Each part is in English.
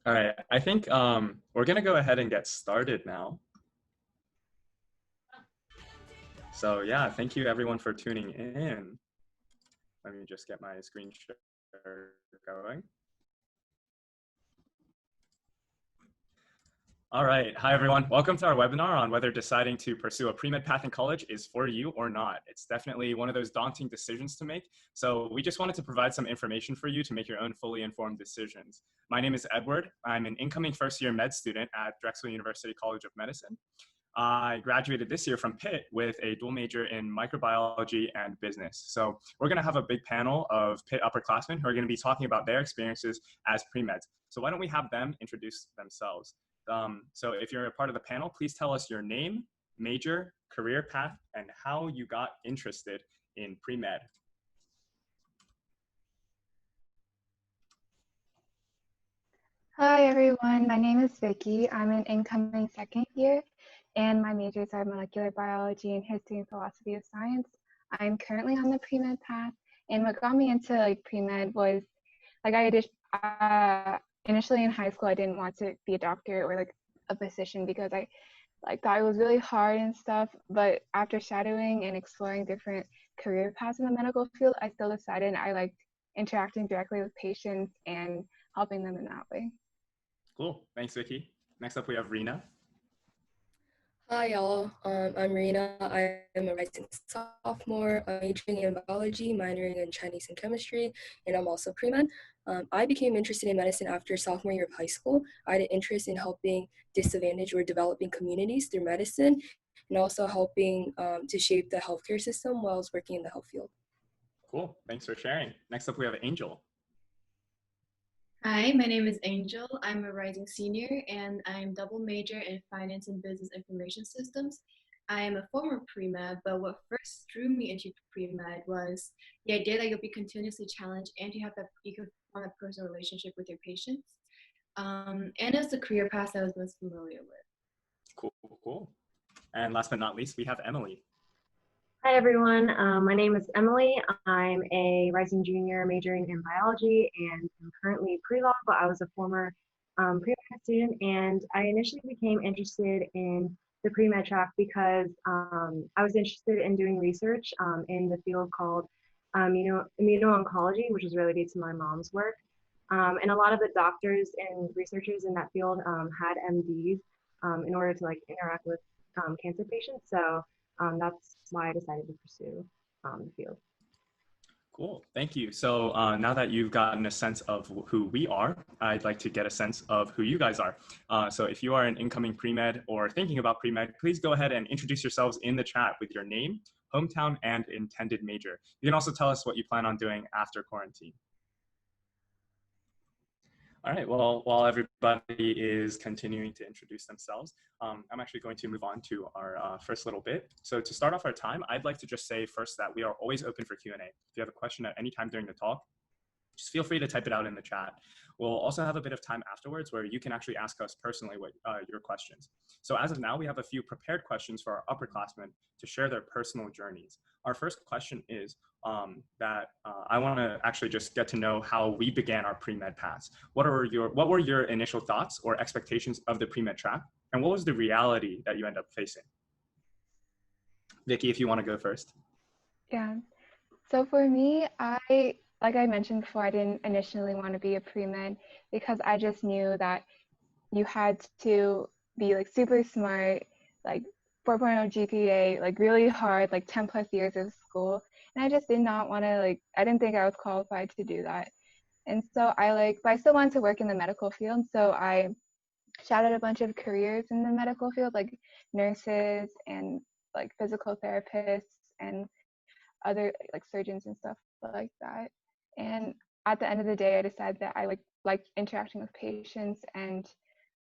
All right, I think we're gonna go ahead and get started now. So yeah, thank you everyone for tuning in. Let me just get my screen share going. All right, hi everyone. Welcome to our webinar on whether deciding to pursue a pre-med path in college is for you or not. It's definitely one of those daunting decisions to make. So we just wanted to provide some information for you to make your own fully informed decisions. My name is Edward. I'm an incoming first-year med student at Drexel University College of Medicine. I graduated this year from Pitt with a dual major in microbiology and business. So we're going to have a big panel of Pitt upperclassmen who are going to be talking about their experiences as pre-meds. So why don't we have them introduce themselves? So if you're a part of the panel, please tell us your name, major, career path, and how you got interested in pre-med. Hi everyone, my name is Vicki. I'm an incoming second year and my majors are molecular biology and history and philosophy of science. I'm currently on the pre-med path, and what got me into pre-med was initially in high school I didn't want to be a doctor or a physician because I thought it was really hard and stuff, but after shadowing and exploring different career paths in the medical field, I still decided I liked interacting directly with patients and helping them in that way. Cool, thanks Vicki. Next up we have Rina. Hi y'all, I'm Rina. I am a rising sophomore. I'm majoring in biology, minoring in Chinese and chemistry, and I'm also pre-med. I became interested in medicine after sophomore year of high school. I had an interest in helping disadvantaged or developing communities through medicine, and also helping to shape the healthcare system while I was working in the health field. Cool, thanks for sharing. Next up we have Angel. Hi, my name is Angel. I'm a rising senior and I'm double major in finance and business information systems. I am a former pre-med, but what first drew me into pre-med was the idea that you'll be continuously challenged and you can form a personal relationship with your patients. And it's a career path I was most familiar with. Cool. And last but not least, we have Emily. Hi everyone, my name is Emily. I'm a rising junior majoring in biology and I'm currently pre-law, but I was a former pre-med student, and I initially became interested in the pre-med track because I was interested in doing research in the field called immuno-oncology, which is related to my mom's work. And a lot of the doctors and researchers in that field had MDs in order to interact with cancer patients. So that's why I decided to pursue the field. Cool, thank you. So now that you've gotten a sense of who we are, I'd like to get a sense of who you guys are. So if you are an incoming pre-med or thinking about pre-med, please go ahead and introduce yourselves in the chat with your name, hometown, and intended major. You can also tell us what you plan on doing after quarantine. All right, well, while everybody is continuing to introduce themselves, I'm actually going to move on to our first little bit. So to start off our time, I'd like to just say first that we are always open for Q&A. If you have a question at any time during the talk, just feel free to type it out in the chat. We'll also have a bit of time afterwards where you can actually ask us personally what your questions. So as of now, we have a few prepared questions for our upperclassmen to share their personal journeys. Our first question is I want to actually just get to know how we began our pre-med paths. What were your initial thoughts or expectations of the pre-med track? And what was the reality that you end up facing? Vicki, if you want to go first. Yeah, so for me, like I mentioned before, I didn't initially want to be a pre-med because I just knew that you had to be super smart, 4.0 GPA, really hard, 10 plus years of school. And I just did not want to, I didn't think I was qualified to do that. And so but I still wanted to work in the medical field. So I shadowed a bunch of careers in the medical field, like nurses and physical therapists and other surgeons and stuff like that. And at the end of the day, I decided that I like interacting with patients, and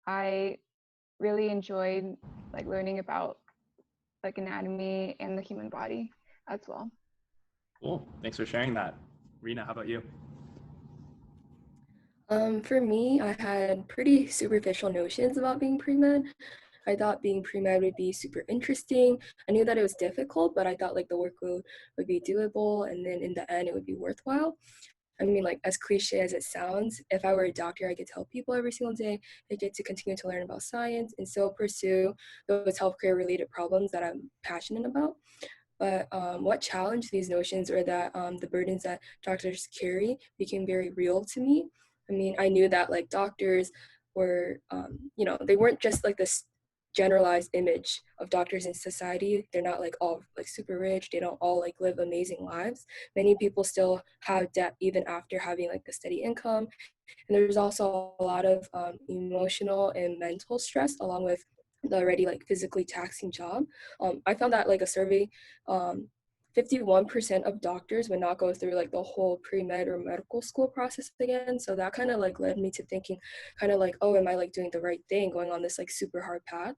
I really enjoyed learning about anatomy and the human body as well. Cool, thanks for sharing that. Rina, how about you? For me, I had pretty superficial notions about being pre-med. I thought being pre-med would be super interesting. I knew that it was difficult, but I thought the workload would be doable, and then in the end it would be worthwhile. I mean, like, as cliche as it sounds, if I were a doctor, I could tell people every single day. I get to continue to learn about science and still pursue those healthcare related problems that I'm passionate about. But what challenged these notions were that the burdens that doctors carry became very real to me. I mean, I knew that like doctors were, you know, they weren't just like this generalized image of doctors in society. They're not like all like super rich. They don't all like live amazing lives. Many people still have debt even after having like a steady income. And there's also a lot of emotional and mental stress along with the already like physically taxing job. I found that like a survey, 51% of doctors would not go through like the whole pre-med or medical school process again. So that kind of like led me to thinking kind of like, oh, am I like doing the right thing going on this like super hard path?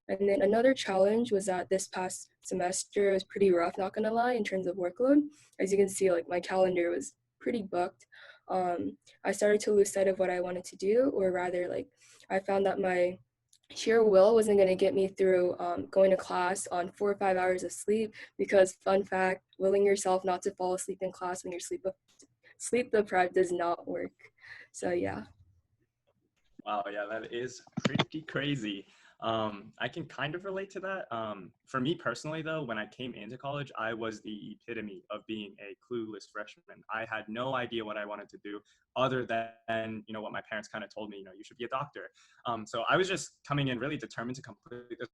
And then another challenge was that this past semester was pretty rough, not gonna lie, in terms of workload. As you can see, like my calendar was pretty booked. I started to lose sight of what I wanted to do, or rather, like I found that my sheer will wasn't going to get me through going to class on 4 or 5 hours of sleep, because fun fact, willing yourself not to fall asleep in class when you're sleep deprived does not work. So yeah. Wow, yeah, that is pretty crazy. I can kind of relate to that. For me personally, though, when I came into college, I was the epitome of being a clueless freshman. I had no idea what I wanted to do other than, you know, what my parents kind of told me, you know, you should be a doctor. So I was just coming in really determined to complete this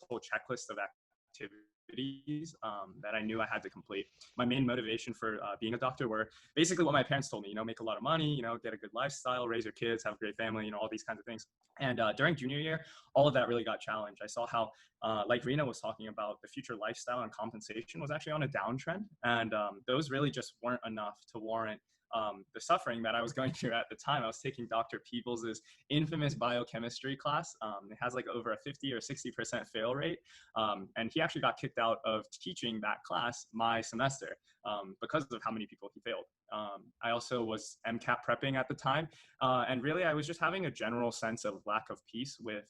whole checklist of activities that I knew I had to complete. My main motivation for being a doctor were basically what my parents told me, you know, make a lot of money, you know, get a good lifestyle, raise your kids, have a great family, you know, all these kinds of things. And during junior year, all of that really got challenged. I saw how, like Rina was talking about, the future lifestyle and compensation was actually on a downtrend. And those really just weren't enough to warrant the suffering that I was going through at the time. I was taking Dr. Peebles' infamous biochemistry class. It has like over a 50 or 60% fail rate. And he actually got kicked out of teaching that class my semester because of how many people he failed. I also was MCAT prepping at the time. And really, I was just having a general sense of lack of peace with,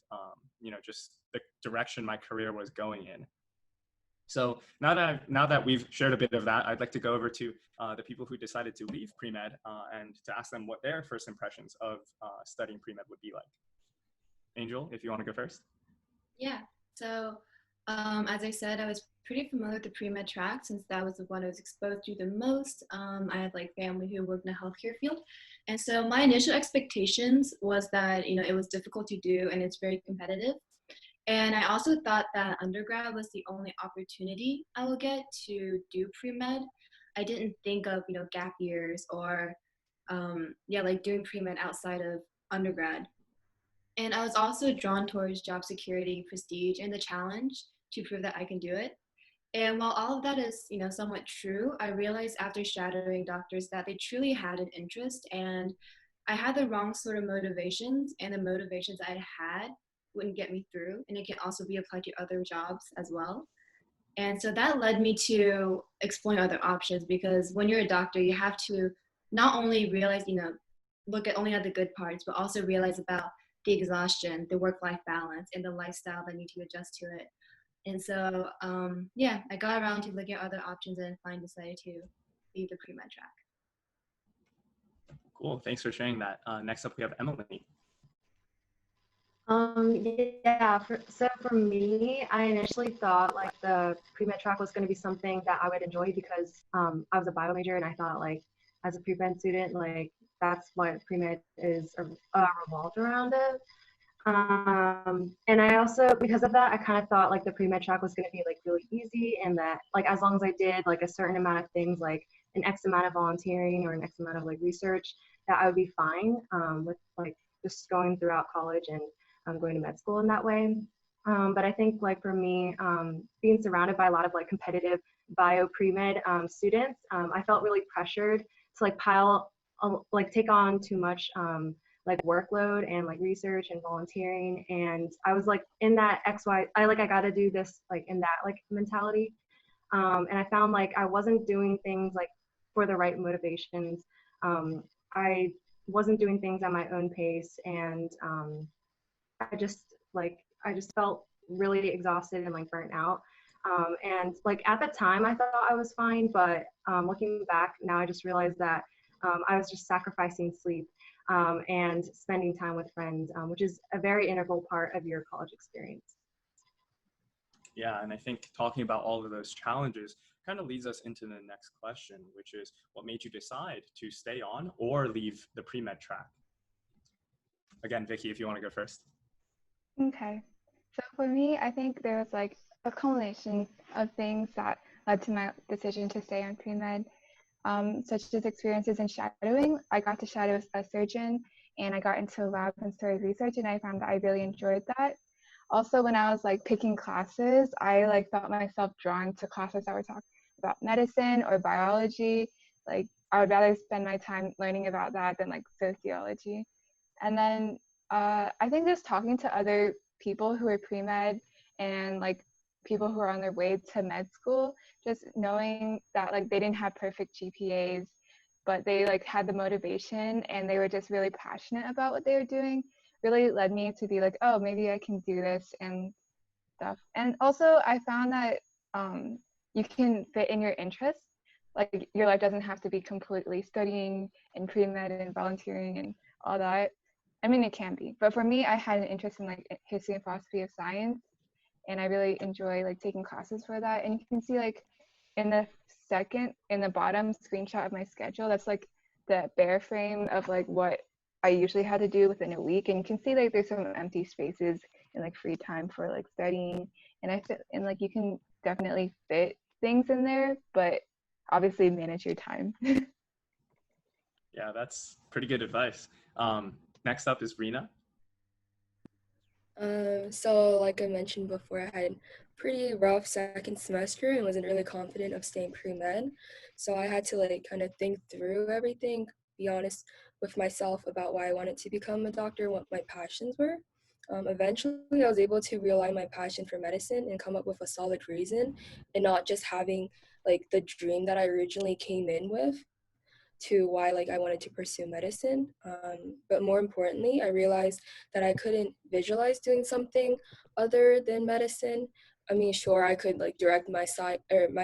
you know, just the direction my career was going in. So now that we've shared a bit of that, I'd like to go over to the people who decided to leave pre-med and to ask them what their first impressions of studying pre-med would be like. Angel, if you want to go first. Yeah. So as I said, I was pretty familiar with the pre-med track since that was the one I was exposed to the most. I had like family who worked in the healthcare field. And so my initial expectations was that, you know, it was difficult to do and it's very competitive. And I also thought that undergrad was the only opportunity I will get to do pre-med. I didn't think of, you know, gap years or, like doing pre-med outside of undergrad. And I was also drawn towards job security, prestige, and the challenge to prove that I can do it. And while all of that is, you know, somewhat true, I realized after shadowing doctors that they truly had an interest, and I had the wrong sort of motivations, and the motivations I had wouldn't get me through. And it can also be applied to other jobs as well. And so that led me to exploring other options, because when you're a doctor, you have to not only realize, you know, look at only at the good parts, but also realize about the exhaustion, the work-life balance, and the lifestyle that need to adjust to it. And so, I got around to looking at other options and finally decided to leave the pre-med track. Cool. Thanks for sharing that. Next up, we have Emily. So for me, I initially thought like the pre-med track was going to be something that I would enjoy because I was a bio major, and I thought like as a pre-med student, like that's what pre-med is revolved around it. And I also, because of that, I kind of thought like the pre-med track was going to be like really easy, and that like as long as I did like a certain amount of things, like an X amount of volunteering or an X amount of like research, that I would be fine with like just going throughout college and going to med school in that way. But I think like for me, being surrounded by a lot of like competitive bio pre-med students, I felt really pressured to like take on too much like workload and like research and volunteering. And I was like in that I gotta do this like in that like mentality. And I found like I wasn't doing things like for the right motivations. I wasn't doing things at my own pace, and I just felt really exhausted and like burnt out. And like at the time I thought I was fine, but looking back now, I just realized that I was just sacrificing sleep and spending time with friends, which is a very integral part of your college experience. Yeah, and I think talking about all of those challenges kind of leads us into the next question, which is what made you decide to stay on or leave the pre-med track? Again, Vicki, if you want to go first. Okay. So for me, I think there was like a culmination of things that led to my decision to stay on pre-med, such as experiences in shadowing. I got to shadow a surgeon and I got into lab and started research, and I found that I really enjoyed that. Also, when I was like picking classes, I like felt myself drawn to classes that were talking about medicine or biology. Like I would rather spend my time learning about that than like sociology. And then I think just talking to other people who are pre-med and like people who are on their way to med school, just knowing that like they didn't have perfect GPAs, but they like had the motivation and they were just really passionate about what they were doing, really led me to be like, oh, maybe I can do this and stuff. And also I found that you can fit in your interests. Like your life doesn't have to be completely studying and pre-med and volunteering and all that. I mean, it can be, but for me, I had an interest in like history and philosophy of science, and I really enjoy like taking classes for that. And you can see like in the bottom screenshot of my schedule, that's like the bare frame of like what I usually had to do within a week. And you can see like there's some empty spaces and like free time for like studying. And like you can definitely fit things in there, but obviously manage your time. Yeah, that's pretty good advice. Next up is Rina. So like I mentioned before, I had a pretty rough second semester and wasn't really confident of staying pre-med. So I had to like kind of think through everything, be honest with myself about why I wanted to become a doctor, what my passions were. Eventually, I was able to realign my passion for medicine and come up with a solid reason, and not just having like the dream that I originally came in with to why like I wanted to pursue medicine. But more importantly, I realized that I couldn't visualize doing something other than medicine. I mean, sure, I could like direct my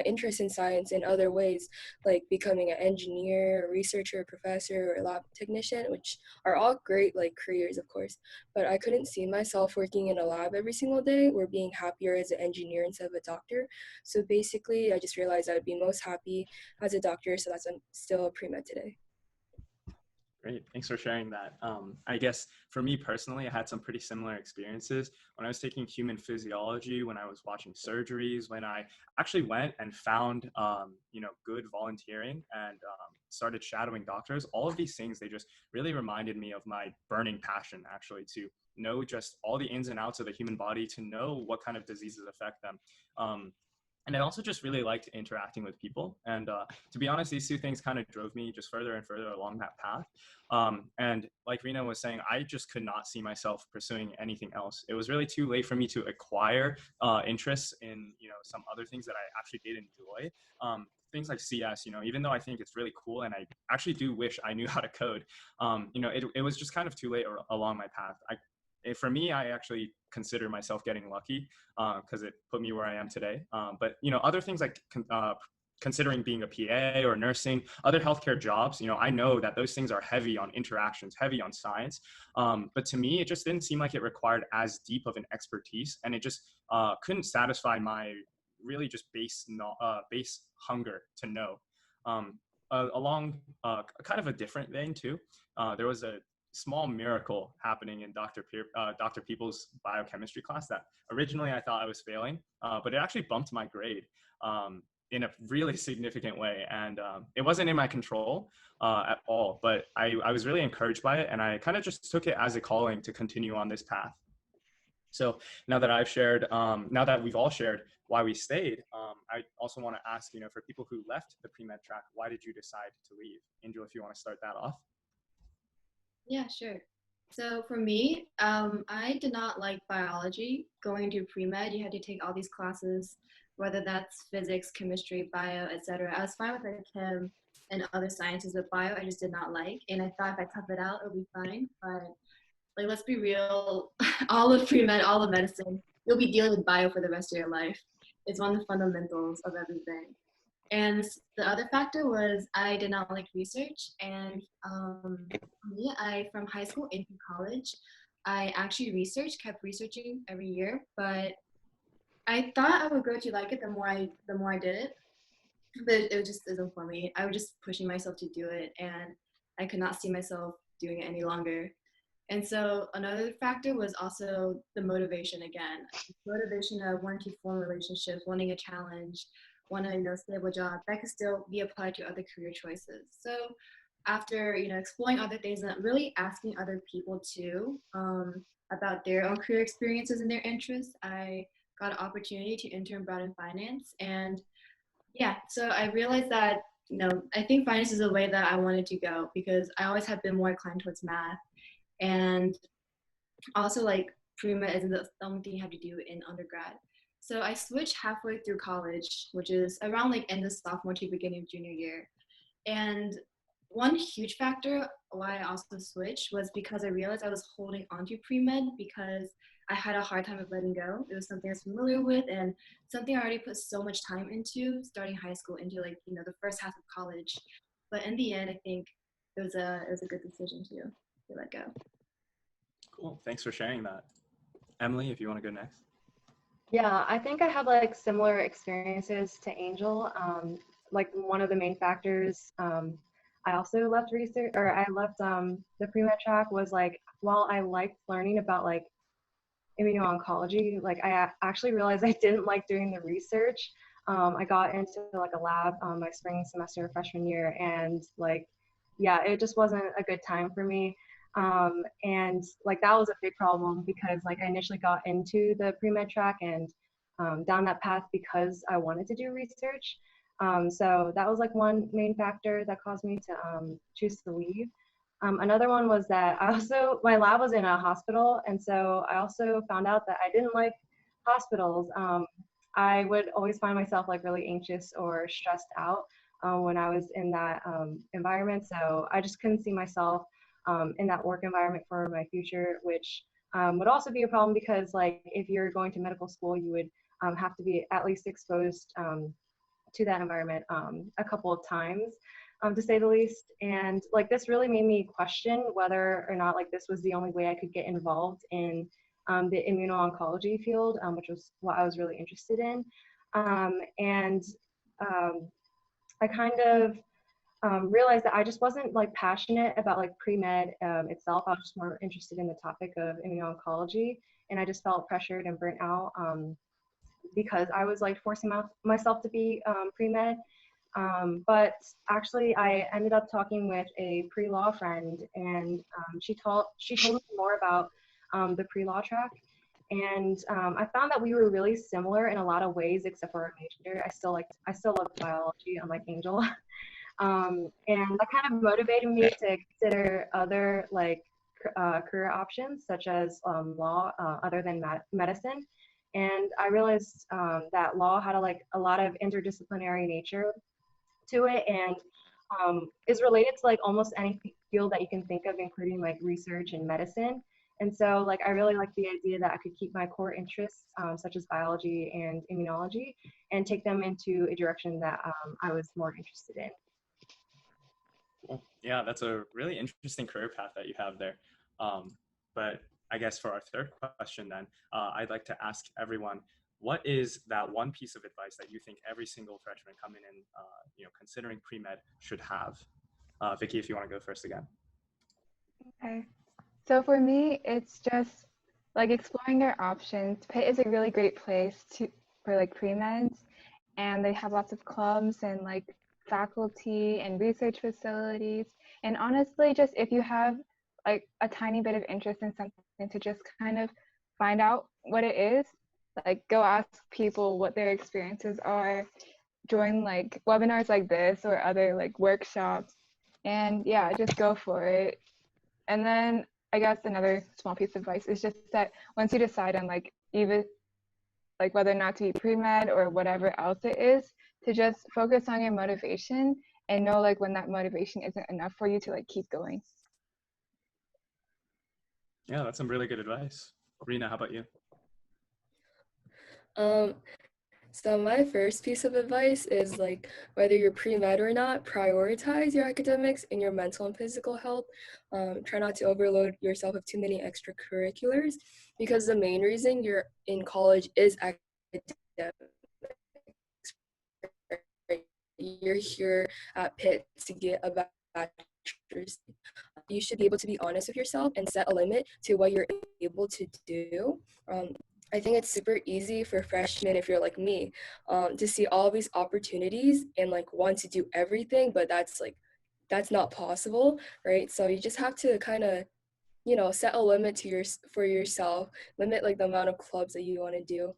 interest in science in other ways, like becoming an engineer, a researcher, a professor, or a lab technician, which are all great like careers, of course. But I couldn't see myself working in a lab every single day or being happier as an engineer instead of a doctor. So basically, I just realized I would be most happy as a doctor, so that's I'm still a pre-med today. Great, thanks for sharing that. I guess for me personally, I had some pretty similar experiences when I was taking human physiology, when I was watching surgeries, when I actually went and found, good volunteering and started shadowing doctors. All of these things, they just really reminded me of my burning passion, actually, to know just all the ins and outs of the human body, to know what kind of diseases affect them. And I also just really liked interacting with people. And to be honest, these two things kind of drove me just further and further along that path. And like Rina was saying, I just could not see myself pursuing anything else. It was really too late for me to acquire interests in, some other things that I actually did enjoy. Things like CS, even though I think it's really cool and I actually do wish I knew how to code, it was just kind of too late along my path. For me, I actually consider myself getting lucky because it put me where I am today. But other things like considering being a PA or nursing, other healthcare jobs, I know that those things are heavy on interactions, heavy on science. But to me, it just didn't seem like it required as deep of an expertise, and it just couldn't satisfy my really just base hunger to know. Along kind of a different vein too, there was a small miracle happening in Dr. Peoples' biochemistry class that originally I thought I was failing, but it actually bumped my grade in a really significant way. And it wasn't in my control at all, but I was really encouraged by it. And I kind of just took it as a calling to continue on this path. So now that we've all shared why we stayed, I also want to ask, for people who left the pre-med track, why did you decide to leave? Angel, if you want to start that off. Yeah, sure. So for me, I did not like biology. Going into pre-med, you had to take all these classes, whether that's physics, chemistry, bio, etc. I was fine with like chem and other sciences, but bio I just did not like. And I thought if I tough it out, it'll be fine. But like, let's be real, all of pre-med, all of medicine, you'll be dealing with bio for the rest of your life. It's one of the fundamentals of everything. And the other factor was I did not like research. And for me, from high school into college, I actually kept researching every year. But I thought I would grow to like it the more I did it. But it just isn't for me. I was just pushing myself to do it, and I could not see myself doing it any longer. And so another factor was also the motivation again. Motivation of wanting to form relationships, wanting a challenge, wanting a stable job, that could still be applied to other career choices. So after exploring other things and really asking other people too about their own career experiences and their interests, I got an opportunity to intern abroad in finance. And yeah, so I realized that I think finance is a way that I wanted to go because I always have been more inclined towards math. And also, like, pre-med isn't the only thing you have to do in undergrad. So I switched halfway through college, which is around like end of sophomore to beginning of junior year. And one huge factor why I also switched was because I realized I was holding on to pre-med because I had a hard time of letting go. It was something I was familiar with and something I already put so much time into starting high school into like, the first half of college. But in the end, I think it was a good decision to let go. Cool. Thanks for sharing that. Emily, if you want to go next. Yeah, I think I had like similar experiences to Angel. Like one of the main factors I also left research, or I left the pre-med track was like, while I liked learning about like immuno-oncology, like I actually realized I didn't like doing the research. I got into like a lab my spring semester freshman year, and like, yeah, it just wasn't a good time for me. And like that was a big problem because like I initially got into the pre-med track and down that path because I wanted to do research. So that was like one main factor that caused me to choose to leave. Another one was that my lab was in a hospital, and so I also found out that I didn't like hospitals. I would always find myself like really anxious or stressed out when I was in that environment. So I just couldn't see myself in that work environment for my future, which would also be a problem because like if you're going to medical school, you would have to be at least exposed to that environment a couple of times, to say the least. And like this really made me question whether or not like this was the only way I could get involved in the immuno-oncology field, which was what I was really interested in. And I kind of realized that I just wasn't like passionate about like pre-med itself. I was just more interested in the topic of immuno-oncology, and I just felt pressured and burnt out because I was like forcing myself to be pre-med. But actually, I ended up talking with a pre-law friend, and she told me more about the pre-law track. And I found that we were really similar in a lot of ways, except for our major. I still love biology, unlike Angel. And that kind of motivated me to consider other like career options, such as law, other than medicine. And I realized that law had a lot of interdisciplinary nature to it, and is related to like almost any field that you can think of, including like research and medicine. And so like I really like the idea that I could keep my core interests, such as biology and immunology, and take them into a direction that I was more interested in. Yeah, that's a really interesting career path that you have there. But I guess for our third question then, I'd like to ask everyone, what is that one piece of advice that you think every single freshman coming in, considering pre-med should have? Vicki, if you want to go first again. Okay. So for me, it's just like exploring their options. Pitt is a really great place for like pre-meds, and they have lots of clubs and like faculty and research facilities. And honestly, just if you have like a tiny bit of interest in something, to just kind of find out what it is, like go ask people what their experiences are, join like webinars like this or other like workshops, and yeah, just go for it. And then I guess another small piece of advice is just that once you decide on like even like whether or not to be pre-med or whatever else it is, to just focus on your motivation and know like when that motivation isn't enough for you to like keep going. Yeah, that's some really good advice. Rina, how about you? Um, So my first piece of advice is like whether you're pre-med or not, prioritize your academics and your mental and physical health. Try not to overload yourself with too many extracurriculars because the main reason you're in college is academics. You're here at Pitt to get a bachelor's. You should be able to be honest with yourself and set a limit to what you're able to do. I think it's super easy for freshmen, if you're like me, to see all these opportunities and like want to do everything, but that's not possible, right? So you just have to kind of, set a limit for yourself, limit like the amount of clubs that you want to do.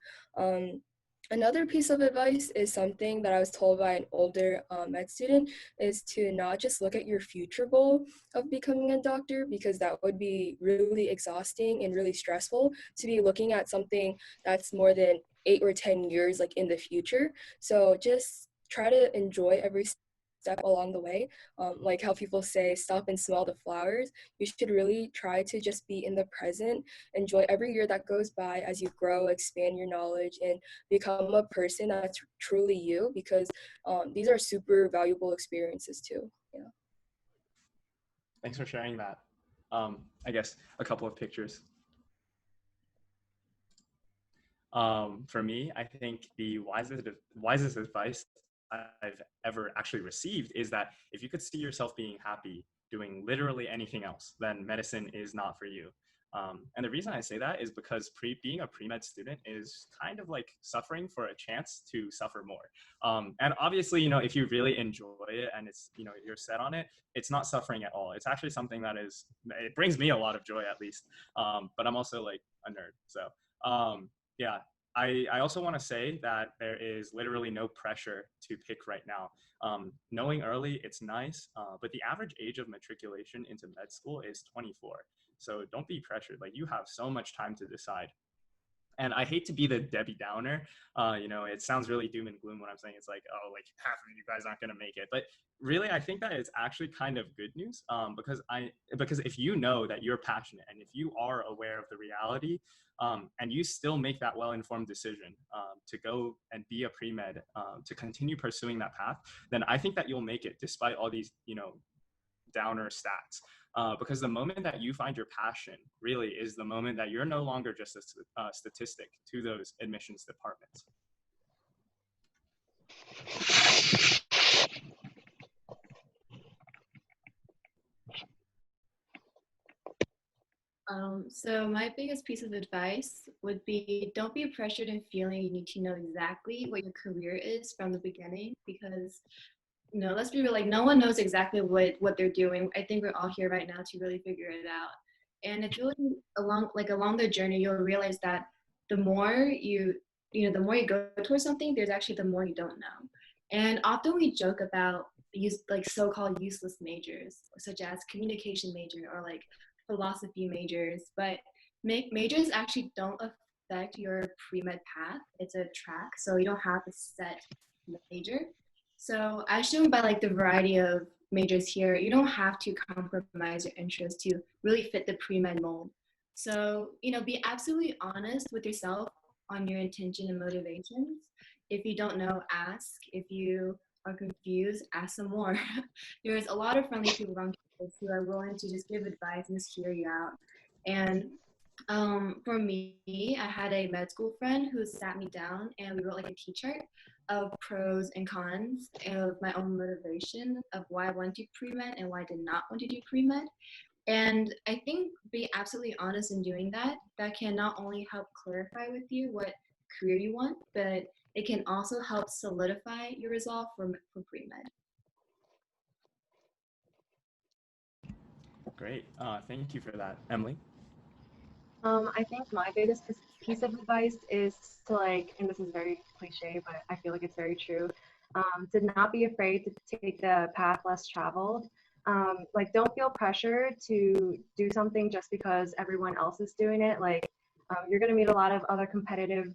Another piece of advice is something that I was told by an older med student is to not just look at your future goal of becoming a doctor, because that would be really exhausting and really stressful to be looking at something that's more than 8 or 10 years like in the future. So just try to enjoy every step along the way. Like how people say, stop and smell the flowers. You should really try to just be in the present, enjoy every year that goes by as you grow, expand your knowledge, and become a person that's truly you, because these are super valuable experiences too. Yeah. Thanks for sharing that. I guess a couple of pictures. For me, I think the wisest advice I've ever actually received is that if you could see yourself being happy doing literally anything else, then medicine is not for you. And the reason I say that is because being a pre-med student is kind of like suffering for a chance to suffer more. And obviously, if you really enjoy it and it's, you're set on it, it's not suffering at all. It's actually something it brings me a lot of joy at least. But I'm also like a nerd. So yeah, I also want to say that there is literally no pressure to pick right now. Knowing early, it's nice, but the average age of matriculation into med school is 24. So don't be pressured. Like, you have so much time to decide. And I hate to be the Debbie Downer. It sounds really doom and gloom when I'm saying it's like, oh, like half of you guys aren't going to make it. But really, I think that it's actually kind of good news, because if you know that you're passionate and if you are aware of the reality, and you still make that well-informed decision to go and be a pre-med, to continue pursuing that path, then I think that you'll make it despite all these, downer stats. Because the moment that you find your passion really is the moment that you're no longer just a statistic to those admissions departments. So my biggest piece of advice would be, don't be pressured and feeling you need to know exactly what your career is from the beginning, because let's be real, like no one knows exactly what they're doing. I think we're all here right now to really figure it out. And it's really along the journey, you'll realize that the more the more you go towards something, there's actually the more you don't know. And often we joke about so-called useless majors, such as communication major or like philosophy majors, but majors actually don't affect your pre-med path. It's a track, so you don't have a set major. So as shown by like the variety of majors here, you don't have to compromise your interest to really fit the pre-med mold. So, be absolutely honest with yourself on your intention and motivations. If you don't know, ask. If you are confused, ask some more. There's a lot of friendly people around campus who are willing to just give advice and just hear you out. And for me, I had a med school friend who sat me down and we wrote like a T-chart of pros and cons of my own motivation of why I wanted to do pre-med and why I did not want to do pre-med. And I think being absolutely honest in doing that can not only help clarify with you what career you want, but it can also help solidify your resolve for pre-med. Great. Thank you for that, Emily. I think my biggest piece of advice is to and this is very cliche, but I feel like it's very true, to not be afraid to take the path less traveled. Don't feel pressure to do something just because everyone else is doing it. You're going to meet a lot of other competitive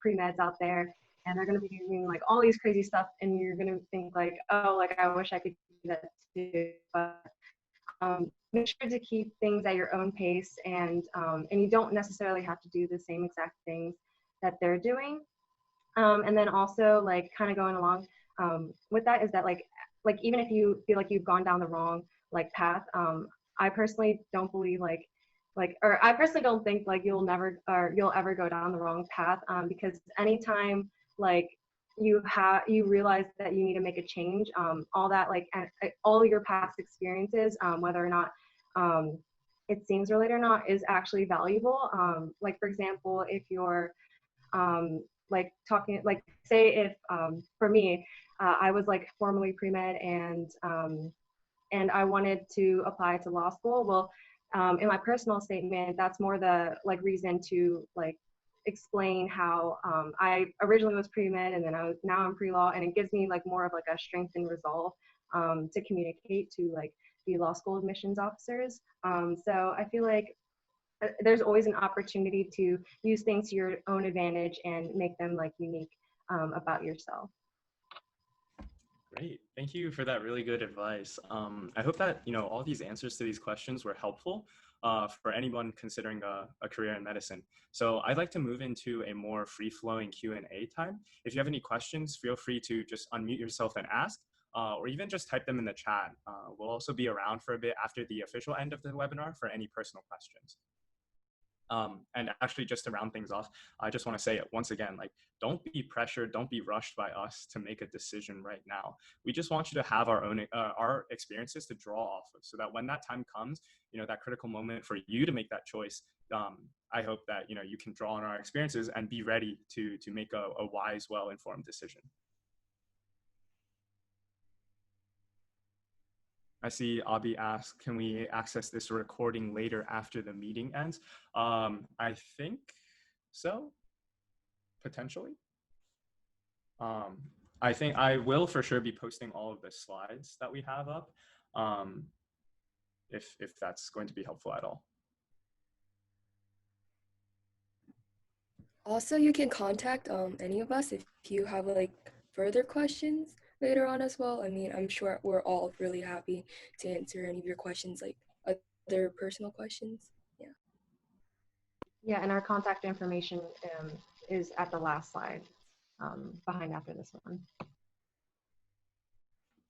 pre-meds out there, and they're going to be doing all these crazy stuff, and you're going to think oh, I wish I could do that too. But make sure to keep things at your own pace, and you don't necessarily have to do the same exact things that they're doing. And then also like kind of going along with that is that like even if you feel like you've gone down the wrong like path, I personally don't believe or I personally don't think like you'll ever go down the wrong path, because anytime like you realize that you need to make a change, all that like all your past experiences, whether or not it seems related or not, is actually valuable. Like for example, if you're like talking, like say if for me, I was like formerly pre-med and I wanted to apply to law school. Well, in my personal statement, that's more the like reason to like explain how I originally was pre-med and then now I'm pre-law, and it gives me like more of like a strength and resolve to communicate to like the law school admissions officers. So I feel like there's always an opportunity to use things to your own advantage and make them like unique about yourself. Great. Thank you for that really good advice. I hope that, all these answers to these questions were helpful for anyone considering a career in medicine. So I'd like to move into a more free-flowing Q&A time. If you have any questions, feel free to just unmute yourself and ask, or even just type them in the chat. We'll also be around for a bit after the official end of the webinar for any personal questions. And actually, just to round things off, I just want to say it once again, like, don't be pressured, don't be rushed by us to make a decision right now. We just want you to have our own our experiences to draw off of, so that when that time comes, that critical moment for you to make that choice, I hope that you can draw on our experiences and be ready to make a wise, well-informed decision. I see Abhi asked, can we access this recording later after the meeting ends? I think so, potentially. I think I will for sure be posting all of the slides that we have up, if that's going to be helpful at all. Also, you can contact any of us if you have like further questions later on as well. I mean, I'm sure we're all really happy to answer any of your questions, like other personal questions. Yeah. Yeah, and our contact information is at the last slide behind after this one.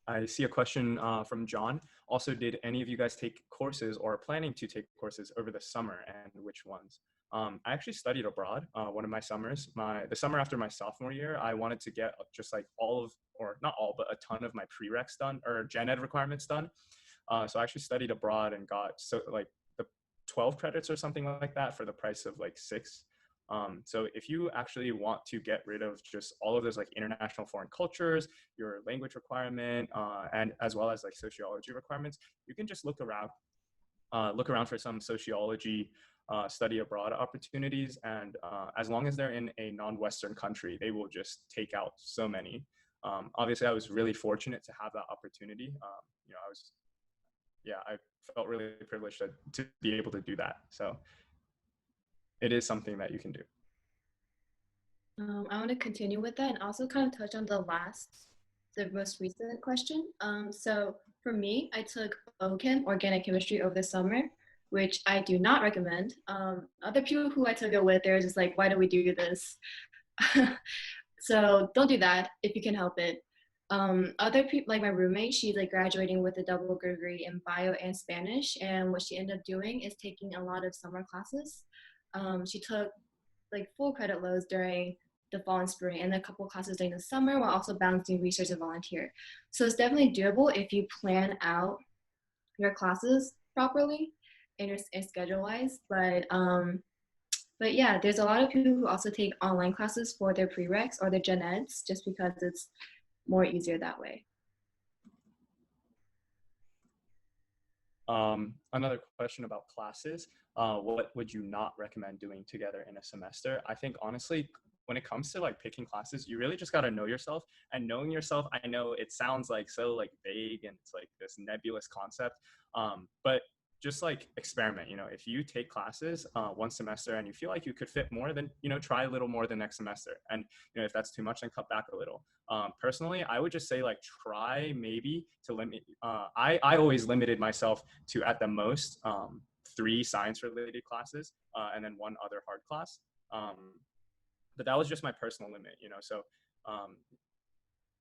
I see a question from John. Also, did any of you guys take courses or are planning to take courses over the summer, and which ones? I actually studied abroad one of my summers. The summer after my sophomore year, I wanted to get just like or not all, but a ton of my prereqs done, or gen ed requirements done. So I actually studied abroad and got like the 12 credits or something like that for the price of like 6. So if you actually want to get rid of just all of those like international foreign cultures, your language requirement, and as well as like sociology requirements, you can just look around for some sociology study abroad opportunities. And as long as they're in a non-Western country, they will just take out so many. Obviously, I was really fortunate to have that opportunity. I felt really privileged to be able to do that. So it is something that you can do. I want to continue with that and also kind of touch on the most recent question. So for me, I took OChem, organic chemistry, over the summer, which I do not recommend. Other people who I took it with, they're just like, why do we do this? So don't do that if you can help it. Other people, like my roommate, she's like graduating with a double degree in bio and Spanish, and what she ended up doing is taking a lot of summer classes. She took like full credit loads during the fall and spring, and a couple classes during the summer, while also balancing research and volunteer. So it's definitely doable if you plan out your classes properly and schedule wise. But yeah, there's a lot of people who also take online classes for their prereqs or their gen eds, just because it's more easier that way. Another question about classes. What would you not recommend doing together in a semester? I think honestly, when it comes to like picking classes, you really just got to know yourself. And knowing yourself, I know it sounds like so like vague and it's like this nebulous concept, but just like experiment. If you take classes one semester and you feel like you could fit more, then try a little more the next semester. And if that's too much, then cut back a little. Personally, I would just say like try maybe to limit. I always limited myself to at the most 3 science related classes and then 1 other hard class. but that was just my personal limit, you know. So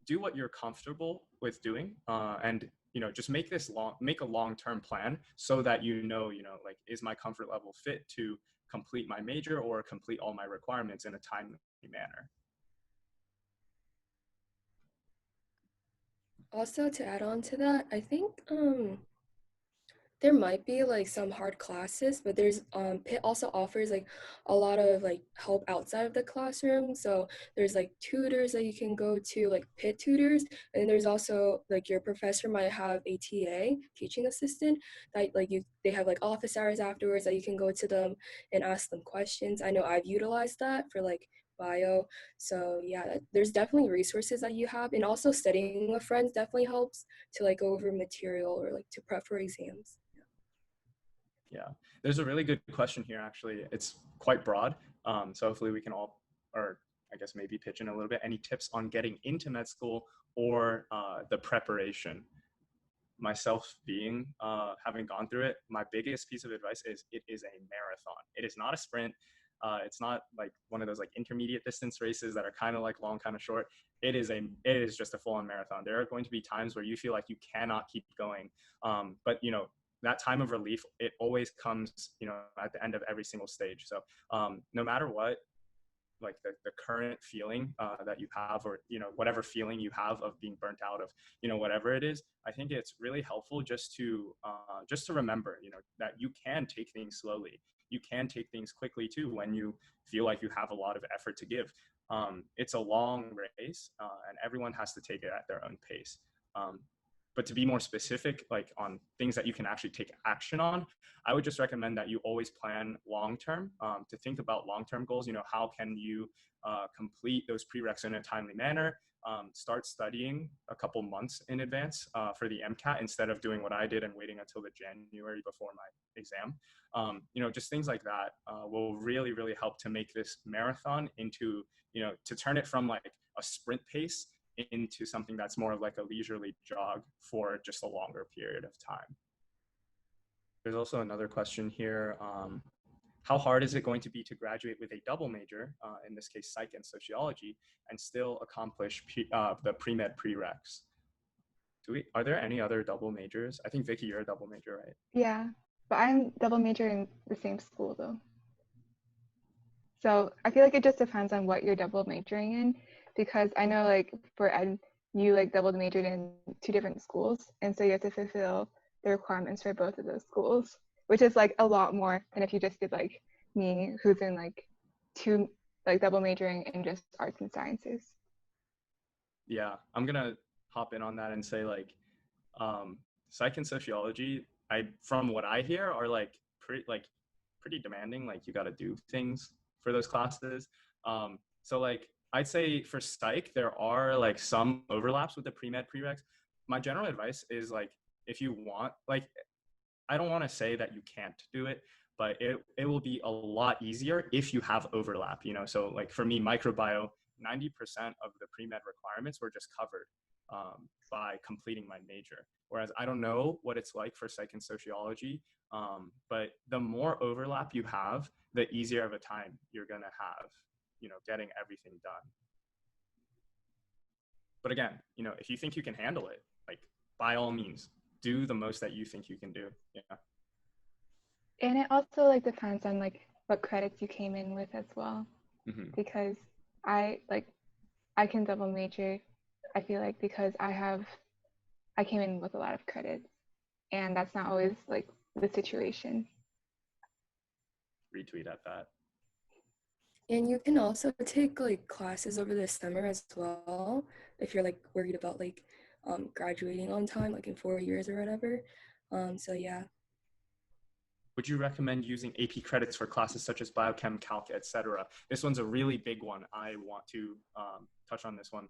do what you're comfortable with doing, and you know, just make a long-term plan so that you know, like, is my comfort level fit to complete my major or complete all my requirements in a timely manner. Also, to add on to that, I think there might be like some hard classes, but there's Pitt also offers like a lot of like help outside of the classroom. So there's like tutors that you can go to, like Pitt tutors, and there's also like your professor might have a TA, teaching assistant, that like they have like office hours afterwards that you can go to them and ask them questions. I know I've utilized that for like bio. So yeah, there's definitely resources that you have, and also studying with friends definitely helps to like go over material or like to prep for exams. Yeah, there's a really good question here, actually. It's quite broad. So hopefully we can all, or I guess maybe pitch in a little bit, any tips on getting into med school or the preparation. Myself being, having gone through it, my biggest piece of advice is it is a marathon. It is not a sprint. It's not like one of those like intermediate distance races that are kind of like long, kind of short. It is just a full-on marathon. There are going to be times where you feel like you cannot keep going. But you know, that time of relief, it always comes, you know, at the end of every single stage. So no matter what, like the current feeling that you have, or you know, whatever feeling you have of being burnt out of, you know, whatever it is, I think it's really helpful just to remember, you know, that you can take things slowly, you can take things quickly too when you feel like you have a lot of effort to give. It's a long race, and everyone has to take it at their own pace. But to be more specific, like on things that you can actually take action on, I would just recommend that you always plan long term, to think about long term goals. You know, how can you complete those prereqs in a timely manner? Start studying a couple months in advance for the MCAT instead of doing what I did and waiting until the January before my exam. You know, just things like that will really, really help to make this marathon into, you know, to turn it from like a sprint pace into something that's more of like a leisurely jog for just a longer period of time. There's also another question here. How hard is it going to be to graduate with a double major, in this case, psych and sociology, and still accomplish the pre-med prereqs? Are there any other double majors? I think, Vicki, you're a double major, right? Yeah, but I'm double major in the same school though. So I feel like it just depends on what you're double majoring in, because I know like for ed, you like double majored in 2 different schools, and so you have to fulfill the requirements for both of those schools, which is like a lot more than if you just did like me, who's in like 2, like double majoring in just arts and sciences. Yeah, I'm gonna hop in on that and say like, psych and sociology, from what I hear, are like pretty demanding. Like you got to do things for those classes. So like I'd say for psych, there are like some overlaps with the pre-med prereqs. My general advice is like, if you want, like, I don't want to say that you can't do it, but it will be a lot easier if you have overlap, you know? So like for me, microbio, 90% of the pre-med requirements were just covered by completing my major. Whereas I don't know what it's like for psych and sociology, but the more overlap you have, the easier of a time you're gonna have, you know, getting everything done. But again, you know, if you think you can handle it, like by all means, do the most that you think you can do. Yeah. And it also like depends on like what credits you came in with as well, because I can double major, I feel like, because I came in with a lot of credits, and that's not always like the situation. Retweet at that. And you can also take like classes over the summer as well if you're like worried about like graduating on time, like in 4 years or whatever. So yeah. Would you recommend using AP credits for classes such as biochem, calc, etc.? This one's a really big one. I want to touch on this one.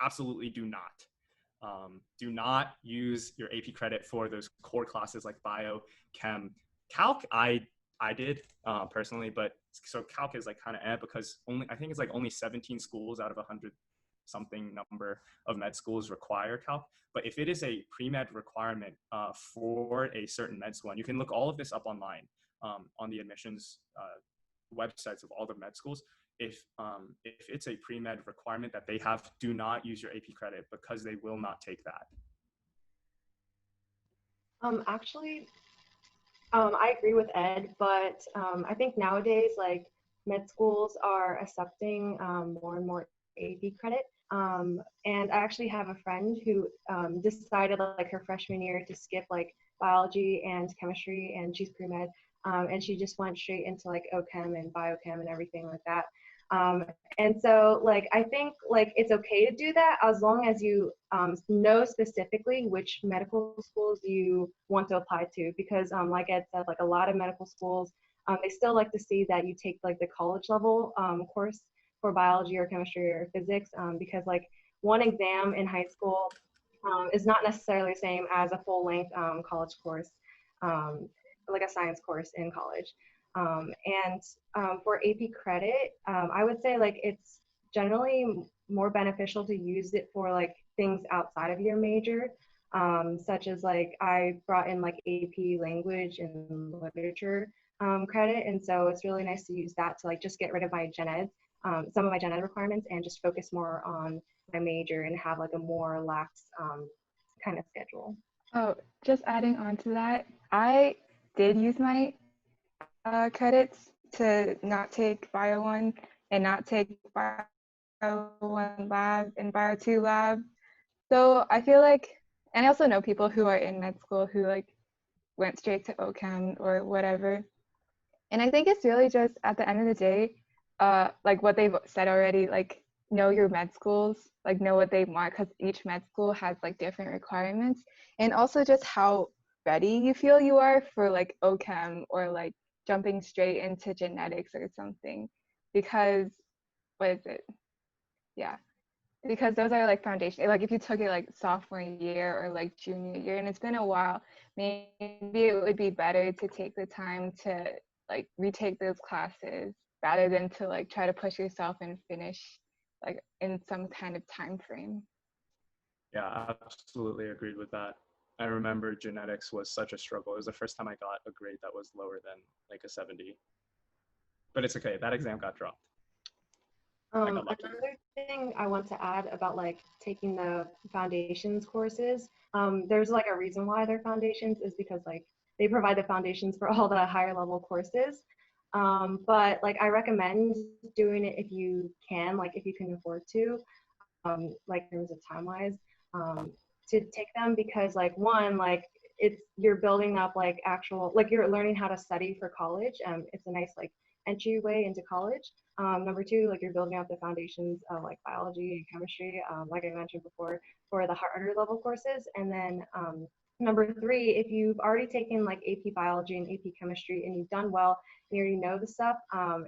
Absolutely do not. Do not use your AP credit for those core classes like bio, chem, calc. I did personally, but so calc is like kind of because I think it's like only 17 schools out of 100 something number of med schools require calc. But if it is a pre-med requirement for a certain med school, and you can look all of this up online on the admissions websites of all the med schools, if it's a pre-med requirement that they have, do not use your AP credit because they will not take that. Actually, I agree with Ed, but I think nowadays, like med schools are accepting more and more AP credit. And I actually have a friend who decided like her freshman year to skip like biology and chemistry, and she's pre-med, and she just went straight into like OChem and biochem and everything like that. Um, and so like I think like it's okay to do that as long as you know specifically which medical schools you want to apply to, because like Ed said, like a lot of medical schools, they still like to see that you take like the college level course for biology or chemistry or physics, because like one exam in high school is not necessarily the same as a full length college course, um, like a science course in college. And for AP credit, I would say like it's generally more beneficial to use it for like things outside of your major, such as like I brought in like AP language and literature credit, and so it's really nice to use that to like just get rid of my gen ed, some of my gen ed requirements, and just focus more on my major and have like a more lax kind of schedule. Oh, just adding on to that, I did use my credits to not take Bio 1 and not take Bio 1 lab and Bio 2 lab. So I feel like, and I also know people who are in med school who like went straight to OChem or whatever. And I think it's really just at the end of the day, like what they've said already, like know your med schools, like know what they want, because each med school has like different requirements, and also just how ready you feel you are for like OChem or like jumping straight into genetics or something, because what is it? Yeah, because those are like foundation. Like if you took it like sophomore year or like junior year, and it's been a while, maybe it would be better to take the time to like retake those classes rather than to like try to push yourself and finish like in some kind of time frame. Yeah, I absolutely agreed with that. I remember genetics was such a struggle. It was the first time I got a grade that was lower than like a 70. But it's okay. That exam got dropped. Another thing I want to add about like taking the foundations courses, there's like a reason why they're foundations is because like they provide the foundations for all the higher level courses. But like I recommend doing it if you can, like if you can afford to, like in terms of time wise, to take them, because like one, like it's you're building up like actual, like you're learning how to study for college. It's a nice like entryway into college. Number two, like you're building up the foundations of like biology and chemistry, like I mentioned before, for the harder level courses. And then number three, if you've already taken like AP biology and AP chemistry and you've done well and you already know the stuff,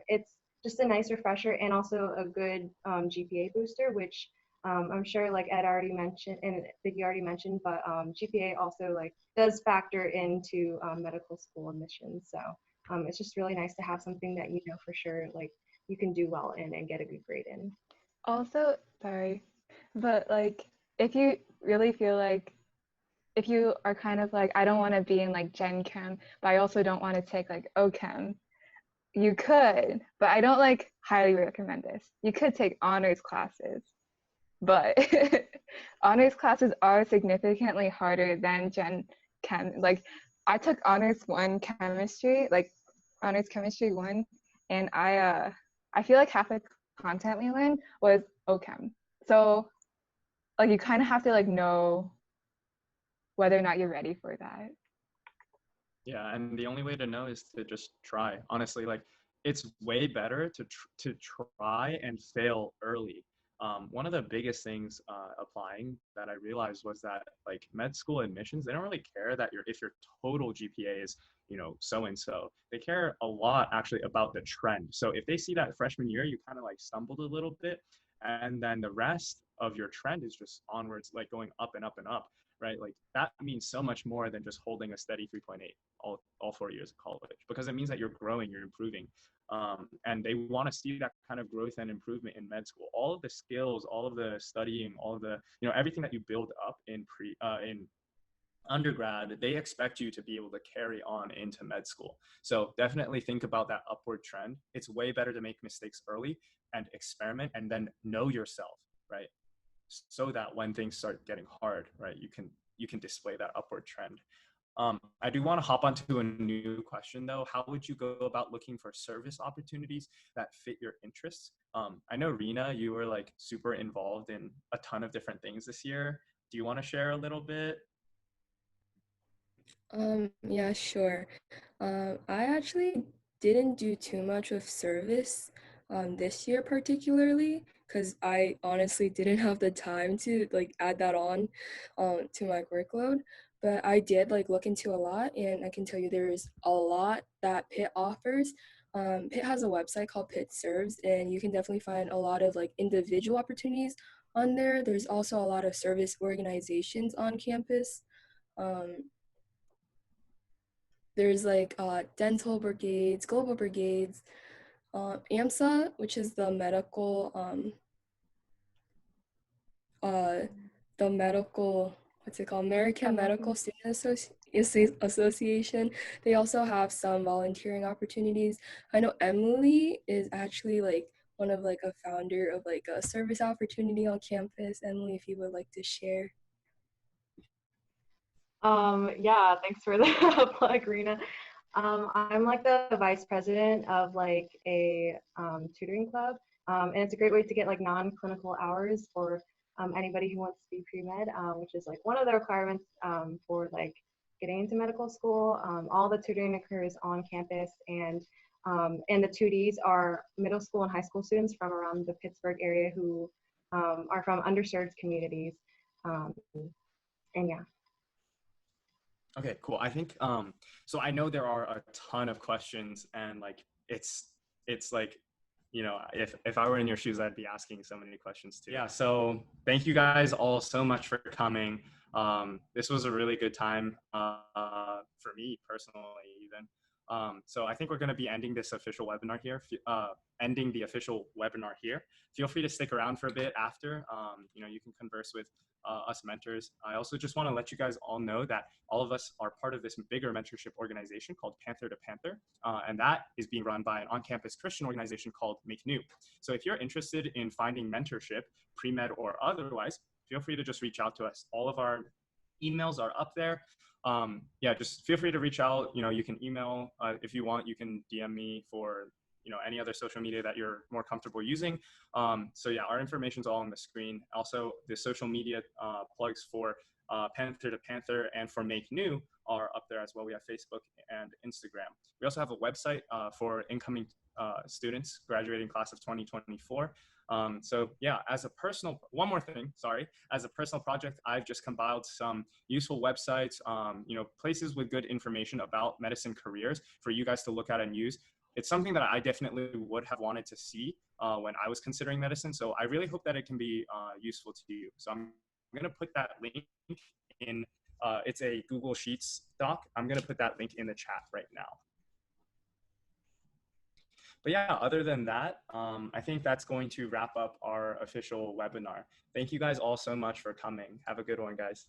it's just a nice refresher and also a good GPA booster, which I'm sure like Ed already mentioned and Vicki already mentioned, but GPA also like does factor into medical school admissions. So it's just really nice to have something that you know for sure like you can do well in and get a good grade in. Also, sorry, but like if you really feel like if you are kind of like I don't want to be in like Gen Chem, but I also don't want to take like OChem, you could, but I don't like highly recommend this. You could take honors classes, but honors classes are significantly harder than Gen Chem. Like I took honors 1 chemistry, like honors chemistry 1, and I feel like half the content we learned was OChem. So like you kind of have to like know whether or not you're ready for that. Yeah, and the only way to know is to just try. Honestly, like it's way better to try and fail early. One of the biggest things applying that I realized was that like med school admissions, they don't really care that if your total GPA is, you know, so and so. They care a lot actually about the trend. So if they see that freshman year you kind of like stumbled a little bit, and then the rest of your trend is just onwards, like going up and up and up, right? Like that means so much more than just holding a steady 3.8 all 4 years of college, because it means that you're growing, you're improving. And they want to see that kind of growth and improvement in med school. All of the skills, all of the studying, all of the, you know, everything that you build up in undergrad, they expect you to be able to carry on into med school. So definitely think about that upward trend. It's way better to make mistakes early and experiment and then know yourself, right? So that when things start getting hard, right, you can display that upward trend. I do want to hop onto a new question though. How would you go about looking for service opportunities that fit your interests? I know Rina, you were like super involved in a ton of different things this year. Do you want to share a little bit? Yeah, sure. I actually didn't do too much with service this year particularly because I honestly didn't have the time to like add that on to my workload. But I did like look into a lot, and I can tell you there's a lot that Pitt offers. Pitt has a website called Pitt Serves, and you can definitely find a lot of like individual opportunities on there. There's also a lot of service organizations on campus. Um, there's like dental brigades, global brigades, AMSA, which is uh, the medical, what's it called? American Medical Student Association. They also have some volunteering opportunities. I know Emily is actually like one of like a founder of like a service opportunity on campus. Emily, if you would like to share. Yeah, thanks for the plug, Rena. I'm like the vice president of like a tutoring club, and it's a great way to get like non-clinical hours for anybody who wants to be pre-med, which is like one of the requirements for like getting into medical school. All the tutoring occurs on campus, and the tutees are middle school and high school students from around the Pittsburgh area who are from underserved communities, um, and yeah. Okay, cool. I think so I know there are a ton of questions and like it's like, you know, if I were in your shoes, I'd be asking so many questions too. Yeah, so thank you guys all so much for coming. This was a really good time for me personally even. So I think we're going to be ending this official webinar here, ending the official webinar here. Feel free to stick around for a bit after. You know, you can converse with us mentors. I also just want to let you guys all know that all of us are part of this bigger mentorship organization called Panther to Panther, and that is being run by an on-campus Christian organization called Make New. So if you're interested in finding mentorship, pre-med or otherwise, feel free to just reach out to us. All of our emails are up there. Yeah, just feel free to reach out. You know, you can email if you want. You can DM me for, you know, any other social media that you're more comfortable using. So yeah, our information's all on the screen. Also, the social media plugs for Panther to Panther and for Make New are up there as well. We have Facebook and Instagram. We also have a website for incoming students graduating class of 2024. So yeah, as a personal, one more thing, sorry, as a personal project, I've just compiled some useful websites, you know, places with good information about medicine careers for you guys to look at and use. It's something that I definitely would have wanted to see when I was considering medicine. So I really hope that it can be useful to you. So I'm going to put that link in, it's a Google Sheets doc. I'm going to put that link in the chat right now. But yeah, other than that, I think that's going to wrap up our official webinar. Thank you guys all so much for coming. Have a good one, guys.